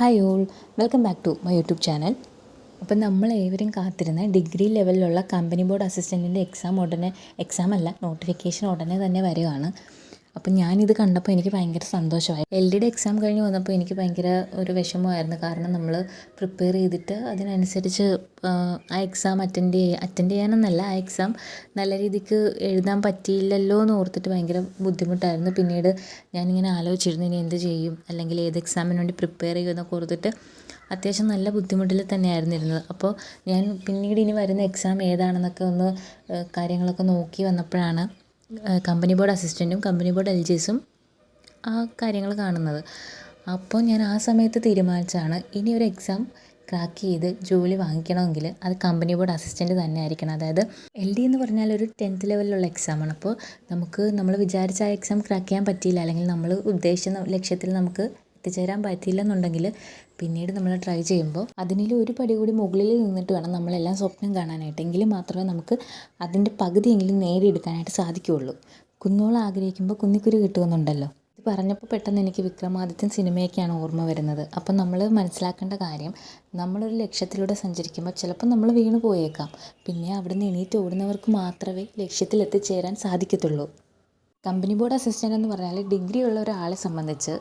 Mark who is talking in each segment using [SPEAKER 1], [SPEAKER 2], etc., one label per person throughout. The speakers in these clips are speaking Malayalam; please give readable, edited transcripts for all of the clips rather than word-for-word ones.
[SPEAKER 1] Hi all, welcome back to my YouTube channel. അപ്പം നമ്മളേവരും കാത്തിരുന്ന ഡിഗ്രി ലെവലിലുള്ള കമ്പനി ബോർഡ് അസിസ്റ്റൻറ്റിൻ്റെ നോട്ടിഫിക്കേഷൻ ഉടനെ തന്നെ വരികയാണ്. അപ്പം ഞാനിത് കണ്ടപ്പോൾ എനിക്ക് ഭയങ്കര സന്തോഷമായി. LDയുടെ എക്സാം കഴിഞ്ഞ് വന്നപ്പോൾ എനിക്ക് ഭയങ്കര ഒരു വിഷമമായിരുന്നു. കാരണം നമ്മൾ പ്രിപ്പയർ ചെയ്തിട്ട് അതിനനുസരിച്ച് ആ എക്സാം അറ്റൻഡ് ചെയ്യാനെന്നല്ല, ആ എക്സാം നല്ല രീതിക്ക് എഴുതാൻ പറ്റിയില്ലല്ലോ എന്ന് ഓർത്തിട്ട് ഭയങ്കര ബുദ്ധിമുട്ടായിരുന്നു. പിന്നീട് ഞാനിങ്ങനെ ആലോചിച്ചിരുന്നു ഇനി എന്ത് ചെയ്യും, അല്ലെങ്കിൽ ഏത് എക്സാമിന് വേണ്ടി പ്രിപ്പയർ ചെയ്യുമെന്നൊക്കെ ഓർത്തിട്ട് അത്യാവശ്യം നല്ല ബുദ്ധിമുട്ടിൽ തന്നെയായിരുന്നു ഇരുന്നത്. അപ്പോൾ ഞാൻ പിന്നീട് ഇനി വരുന്ന എക്സാം ഏതാണെന്നൊക്കെ ഒന്ന് കാര്യങ്ങളൊക്കെ നോക്കി വന്നപ്പോഴാണ് കമ്പനി ബോർഡ് അസിസ്റ്റൻറ്റും കമ്പനി ബോർഡ് LGSും ആ കാര്യങ്ങൾ കാണുന്നത്. അപ്പോൾ ഞാൻ ആ സമയത്ത് തീരുമാനിച്ചാണ്, ഇനി ഒരു എക്സാം ക്രാക്ക് ചെയ്ത് ജോലി വാങ്ങിക്കണമെങ്കിൽ അത് കമ്പനി ബോർഡ് അസിസ്റ്റൻറ്റ് തന്നെ ആയിരിക്കണം. അതായത് LD എന്ന് പറഞ്ഞാൽ ഒരു 10th ലെവലിലുള്ള എക്സാമാണ്. അപ്പോൾ നമ്മൾ വിചാരിച്ച ആ എക്സാം ക്രാക്ക് ചെയ്യാൻ പറ്റിയില്ല, അല്ലെങ്കിൽ നമ്മൾ ഉദ്ദേശിച്ച ലക്ഷ്യത്തിൽ നമുക്ക് എത്തിച്ചേരാൻ പറ്റിയില്ലെന്നുണ്ടെങ്കിൽ പിന്നീട് നമ്മൾ ട്രൈ ചെയ്യുമ്പോൾ അതിനിൽ ഒരു പടി കൂടി മുകളിൽ നിന്നിട്ട് വേണം നമ്മളെല്ലാം സ്വപ്നം കാണാനായിട്ട്. എങ്കിൽ മാത്രമേ നമുക്ക് അതിൻ്റെ പകുതിയെങ്കിലും നേടിയെടുക്കാനായിട്ട് സാധിക്കുകയുള്ളൂ. കുന്നോളം ആഗ്രഹിക്കുമ്പോൾ കുന്നിക്കുരു കിട്ടുമെന്നുണ്ടല്ലോ. ഇത് പറഞ്ഞപ്പോൾ പെട്ടെന്ന് എനിക്ക് വിക്രമാദിത്യൻ സിനിമയൊക്കെയാണ് ഓർമ്മ വരുന്നത്. അപ്പം നമ്മൾ മനസ്സിലാക്കേണ്ട കാര്യം, നമ്മളൊരു ലക്ഷ്യത്തിലൂടെ സഞ്ചരിക്കുമ്പോൾ ചിലപ്പോൾ നമ്മൾ വീണ് പോയേക്കാം. പിന്നെ അവിടെ നിന്ന് എണീറ്റ് ഓടുന്നവർക്ക് മാത്രമേ ലക്ഷ്യത്തിൽ എത്തിച്ചേരാൻ സാധിക്കത്തുള്ളൂ. കമ്പനി ബോർഡ് അസിസ്റ്റൻ്റ് എന്ന് പറഞ്ഞാൽ ഡിഗ്രി ഉള്ള ഒരാളെ സംബന്ധിച്ച്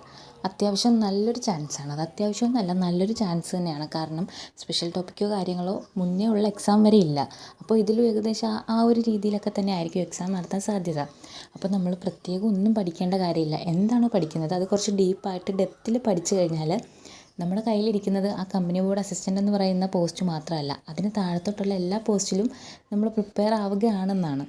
[SPEAKER 1] അത്യാവശ്യം നല്ലൊരു ചാൻസാണ്. അത് അത്യാവശ്യം നല്ല നല്ലൊരു ചാൻസ് തന്നെയാണ്. കാരണം സ്പെഷ്യൽ ടോപ്പിക്കോ കാര്യങ്ങളോ മുന്നേ ഉള്ള എക്സാം വരെ ഇല്ല. അപ്പോൾ ഇതിലും ഏകദേശം ആ ഒരു രീതിയിലൊക്കെ തന്നെ ആയിരിക്കും എക്സാം നടത്താൻ സാധ്യത. അപ്പോൾ നമ്മൾ പ്രത്യേകം ഒന്നും പഠിക്കേണ്ട കാര്യമില്ല. എന്താണോ പഠിക്കുന്നത് അത് കുറച്ച് ഡീപ്പായിട്ട് ഡെപ്തിൽ പഠിച്ചു കഴിഞ്ഞാൽ നമ്മുടെ കയ്യിലിരിക്കുന്നത് ആ കമ്പനി ബോർഡ് അസിസ്റ്റൻ്റ് എന്ന് പറയുന്ന പോസ്റ്റ് മാത്രമല്ല, അതിന് താഴത്തോട്ടുള്ള എല്ലാ പോസ്റ്റിലും നമ്മൾ പ്രിപ്പയർ ആവുകയാണെന്നാണ്.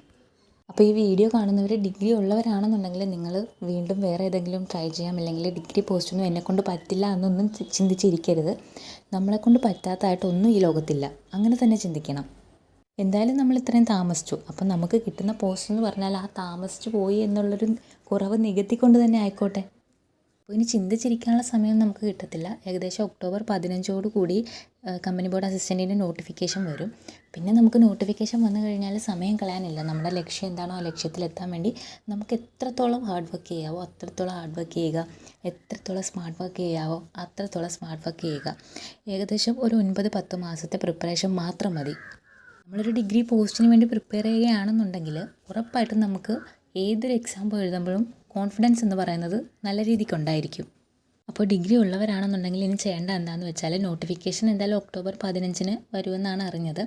[SPEAKER 1] അപ്പോൾ ഈ വീഡിയോ കാണുന്നവർ ഡിഗ്രി ഉള്ളവരാണെന്നുണ്ടെങ്കിൽ നിങ്ങൾ വീണ്ടും വേറെ ഏതെങ്കിലും ട്രൈ ചെയ്യാം, അല്ലെങ്കിൽ ഡിഗ്രി പോസ്റ്റൊന്നും എന്നെക്കൊണ്ട് പറ്റില്ല എന്നൊന്നും ചിന്തിച്ചിരിക്കരുത്. നമ്മളെക്കൊണ്ട് പറ്റാത്തതായിട്ടൊന്നും ഈ ലോകത്തില്ല, അങ്ങനെ തന്നെ ചിന്തിക്കണം. എന്തായാലും നമ്മൾ ഇത്രയും താമസിച്ചു, അപ്പം നമുക്ക് കിട്ടുന്ന പോസ്റ്റ് എന്ന് പറഞ്ഞാൽ ആ താമസിച്ചു പോയി എന്നുള്ളൊരു കുറവ് നികത്തിക്കൊണ്ട് തന്നെ ആയിക്കോട്ടെ. അപ്പോൾ ഇനി ചിന്തിച്ചിരിക്കാനുള്ള സമയം നമുക്ക് കിട്ടത്തില്ല. ഏകദേശം ഒക്ടോബർ 15 കൂടി കമ്പനി ബോർഡ് അസിസ്റ്റൻറ്റിൻ്റെ നോട്ടിഫിക്കേഷൻ വരും. പിന്നെ നമുക്ക് നോട്ടിഫിക്കേഷൻ വന്നു കഴിഞ്ഞാൽ സമയം കളയാനില്ല. നമ്മുടെ ലക്ഷ്യം എന്താണോ ആ ലക്ഷ്യത്തിലെത്താൻ വേണ്ടി നമുക്ക് എത്രത്തോളം ഹാർഡ് വർക്ക് ചെയ്യാവോ അത്രത്തോളം ഹാർഡ് വർക്ക് ചെയ്യുക, എത്രത്തോളം സ്മാർട്ട് വർക്ക് ചെയ്യാവോ അത്രത്തോളം സ്മാർട്ട് വർക്ക് ചെയ്യുക. ഏകദേശം ഒരു 9-10 മാസത്തെ പ്രിപ്പറേഷൻ മാത്രം മതി. നമ്മളൊരു ഡിഗ്രി പോസ്റ്റിന് വേണ്ടി പ്രിപ്പയർ ചെയ്യുകയാണെന്നുണ്ടെങ്കിൽ ഉറപ്പായിട്ടും നമുക്ക് ഏതൊരു എക്സാം എഴുതുമ്പോഴും കോൺഫിഡൻസ് എന്ന് പറയുന്നത് നല്ല രീതിക്കുണ്ടായിരിക്കും. അപ്പോൾ ഡിഗ്രി ഉള്ളവരാണെന്നുണ്ടെങ്കിൽ ഇനി ചെയ്യേണ്ട എന്താണെന്ന് വെച്ചാൽ, നോട്ടിഫിക്കേഷൻ എന്തായാലും ഒക്ടോബർ 15 വരുമെന്നാണ് അറിഞ്ഞത്.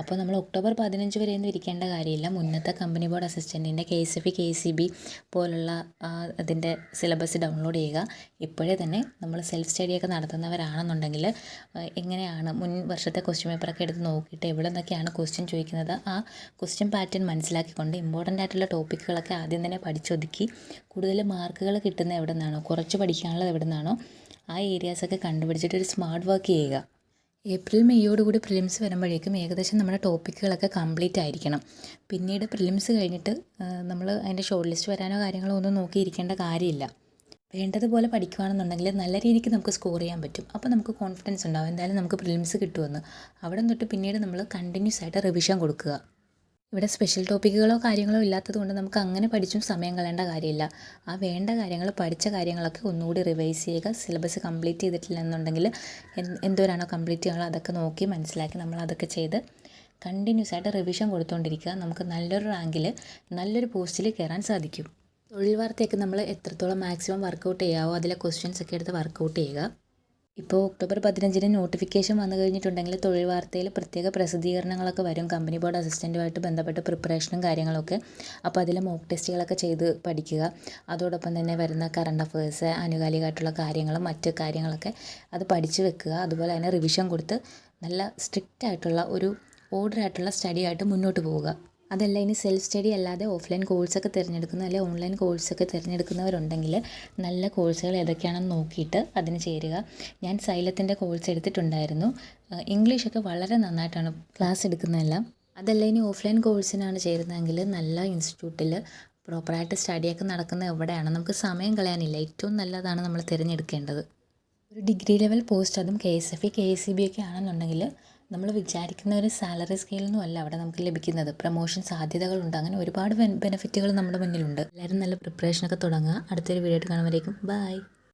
[SPEAKER 1] അപ്പോൾ നമ്മൾ ഒക്ടോബർ 15 വരെയൊന്നും ഇരിക്കേണ്ട കാര്യമില്ല. മുന്നത്തെ കമ്പനി ബോർഡ് അസിസ്റ്റൻറ്റിൻ്റെ KSFE KCB പോലുള്ള അതിൻ്റെ സിലബസ് ഡൗൺലോഡ് ചെയ്യുക. ഇപ്പോഴേ തന്നെ നമ്മൾ സെൽഫ് സ്റ്റഡിയൊക്കെ നടത്തുന്നവരാണെന്നുണ്ടെങ്കിൽ എങ്ങനെയാണ് മുൻ വർഷത്തെ ക്വസ്റ്റ്യൻ പേപ്പറൊക്കെ എടുത്ത് നോക്കിയിട്ട് എവിടെ നിന്നൊക്കെയാണ് ക്വസ്റ്റ്യൻ ചോദിക്കുന്നത് ആ ക്വസ്റ്റ്യൻ പാറ്റേൺ മനസ്സിലാക്കിക്കൊണ്ട് ഇമ്പോർട്ടൻ്റ് ആയിട്ടുള്ള ടോപ്പിക്കുകളൊക്കെ ആദ്യം തന്നെ പഠിച്ചൊതുക്കി കൂടുതൽ മാർക്കുകൾ കിട്ടുന്ന എവിടെ നിന്നാണോ, കുറച്ച് പഠിക്കാനുള്ളത് എവിടെ നിന്നാണോ ആ ഏരിയാസൊക്കെ കണ്ടുപിടിച്ചിട്ട് ഒരു സ്മാർട്ട് വർക്ക് ചെയ്യുക. ഏപ്രിൽ മെയ്യോടുകൂടി പ്രിലിംസ് വരുമ്പോഴേക്കും ഏകദേശം നമ്മുടെ ടോപ്പിക്കുകളൊക്കെ കംപ്ലീറ്റ് ആയിരിക്കണം. പിന്നീട് പ്രിലിംസ് കഴിഞ്ഞിട്ട് നമ്മൾ അതിൻ്റെ ഷോർട്ട് ലിസ്റ്റ് വരാനോ കാര്യങ്ങളോ ഒന്നും നോക്കിയിരിക്കേണ്ട കാര്യമില്ല. വേണ്ടതുപോലെ പഠിക്കുകയാണെന്നുണ്ടെങ്കിൽ നല്ല രീതിക്ക് നമുക്ക് സ്കോർ ചെയ്യാൻ പറ്റും. അപ്പോൾ നമുക്ക് കോൺഫിഡൻസ് ഉണ്ടാവും, എന്തായാലും നമുക്ക് പ്രിലിംസ് കിട്ടുമെന്ന്. അവിടെ തൊട്ട് പിന്നീട് നമ്മൾ കണ്ടിന്യൂസ് ആയിട്ട് റിവിഷൻ കൊടുക്കുക. ഇവിടെ സ്പെഷ്യൽ ടോപ്പിക്കുകളോ കാര്യങ്ങളോ ഇല്ലാത്തത് കൊണ്ട് നമുക്ക് അങ്ങനെ പഠിച്ചും സമയം കളയേണ്ട കാര്യമില്ല. ആ വേണ്ട കാര്യങ്ങൾ, പഠിച്ച കാര്യങ്ങളൊക്കെ ഒന്നുകൂടി റിവൈസ് ചെയ്യുക. സിലബസ് കംപ്ലീറ്റ് ചെയ്തിട്ടില്ല എന്നുണ്ടെങ്കിൽ എന്തോരാണോ കംപ്ലീറ്റ് ചെയ്യാനുള്ളത് അതൊക്കെ നോക്കി മനസ്സിലാക്കി നമ്മൾ അതൊക്കെ ചെയ്ത് കണ്ടിന്യൂസ് ആയിട്ട് റിവിഷൻ കൊടുത്തുകൊണ്ടിരിക്കുക. നമുക്ക് നല്ലൊരു റാങ്കിൽ നല്ലൊരു പോസ്റ്റിൽ കയറാൻ സാധിക്കും. തൊഴിൽ വാർത്തയൊക്കെ നമ്മൾ എത്രത്തോളം മാക്സിമം വർക്കൗട്ട് ചെയ്യാവോ അതിലെ ക്വസ്റ്റ്യൻസ് ഒക്കെ എടുത്ത് വർക്കൗട്ട് ചെയ്യുക. ഇപ്പോൾ ഒക്ടോബർ 15 നോട്ടിഫിക്കേഷൻ വന്നു കഴിഞ്ഞിട്ടുണ്ടെങ്കിൽ തൊഴിൽ വാർത്തയിൽ പ്രത്യേക പ്രസിദ്ധീകരണങ്ങളൊക്കെ വരും കമ്പനി ബോർഡ് അസിസ്റ്റൻറ്റുമായിട്ട് ബന്ധപ്പെട്ട് പ്രിപ്പറേഷനും കാര്യങ്ങളൊക്കെ. അപ്പോൾ അതിൽ മോക്ക് ടെസ്റ്റുകളൊക്കെ ചെയ്ത് പഠിക്കുക. അതോടൊപ്പം തന്നെ വരുന്ന കറണ്ട് അഫേഴ്സ്, ആനുകാലികമായിട്ടുള്ള കാര്യങ്ങളും മറ്റ് കാര്യങ്ങളൊക്കെ അത് പഠിച്ചു വെക്കുക. അതുപോലെ തന്നെ റിവിഷൻ കൊടുത്ത് നല്ല സ്ട്രിക്റ്റ് ആയിട്ടുള്ള ഒരു ഓർഡർ ആയിട്ടുള്ള സ്റ്റഡി ആയിട്ട് മുന്നോട്ട് പോവുക. അതല്ല ഇനി സെൽഫ് സ്റ്റഡി അല്ലാതെ ഓഫ്ലൈൻ കോഴ്സൊക്കെ തിരഞ്ഞെടുക്കുന്ന അല്ലെങ്കിൽ ഓൺലൈൻ കോഴ്സൊക്കെ തിരഞ്ഞെടുക്കുന്നവരുണ്ടെങ്കിൽ നല്ല കോഴ്സുകൾ ഏതൊക്കെയാണെന്ന് നോക്കിയിട്ട് അതിന് ചേരുക. ഞാൻ സൈലത്തിൻ്റെ കോഴ്സ് എടുത്തിട്ടുണ്ടായിരുന്നു. ഇംഗ്ലീഷൊക്കെ വളരെ നന്നായിട്ടാണ് ക്ലാസ് എടുക്കുന്നതെല്ലാം. അതല്ല ഇനി ഓഫ്ലൈൻ കോഴ്സിനാണ് ചേരുന്നതെങ്കിൽ നല്ല ഇൻസ്റ്റിറ്റ്യൂട്ടിൽ പ്രോപ്പറായിട്ട് സ്റ്റഡിയൊക്കെ നടക്കുന്ന എവിടെയാണ്, നമുക്ക് സമയം കളയാനില്ല. ഏറ്റവും നല്ലതാണ് നമ്മൾ തിരഞ്ഞെടുക്കേണ്ടത്. ഒരു ഡിഗ്രി ലെവൽ പോസ്റ്റ്, അതും KSFE KCB ഒക്കെ ആണെന്നുണ്ടെങ്കിൽ നമ്മൾ വിചാരിക്കുന്ന ഒരു സാലറി സ്കെയിലൊന്നും അല്ല അവിടെ നമുക്ക് ലഭിക്കുന്നത്. പ്രൊമോഷൻ സാധ്യതകളുണ്ട്, അങ്ങനെ ഒരുപാട് ബെനിഫിറ്റുകൾ നമ്മുടെ മുന്നിലുണ്ട്. എല്ലാവരും നല്ല പ്രിപ്പറേഷനൊക്കെ തുടങ്ങുക. അടുത്തൊരു വീഡിയോ ആയിട്ട് കാണുമ്പോഴേക്കും ബൈ.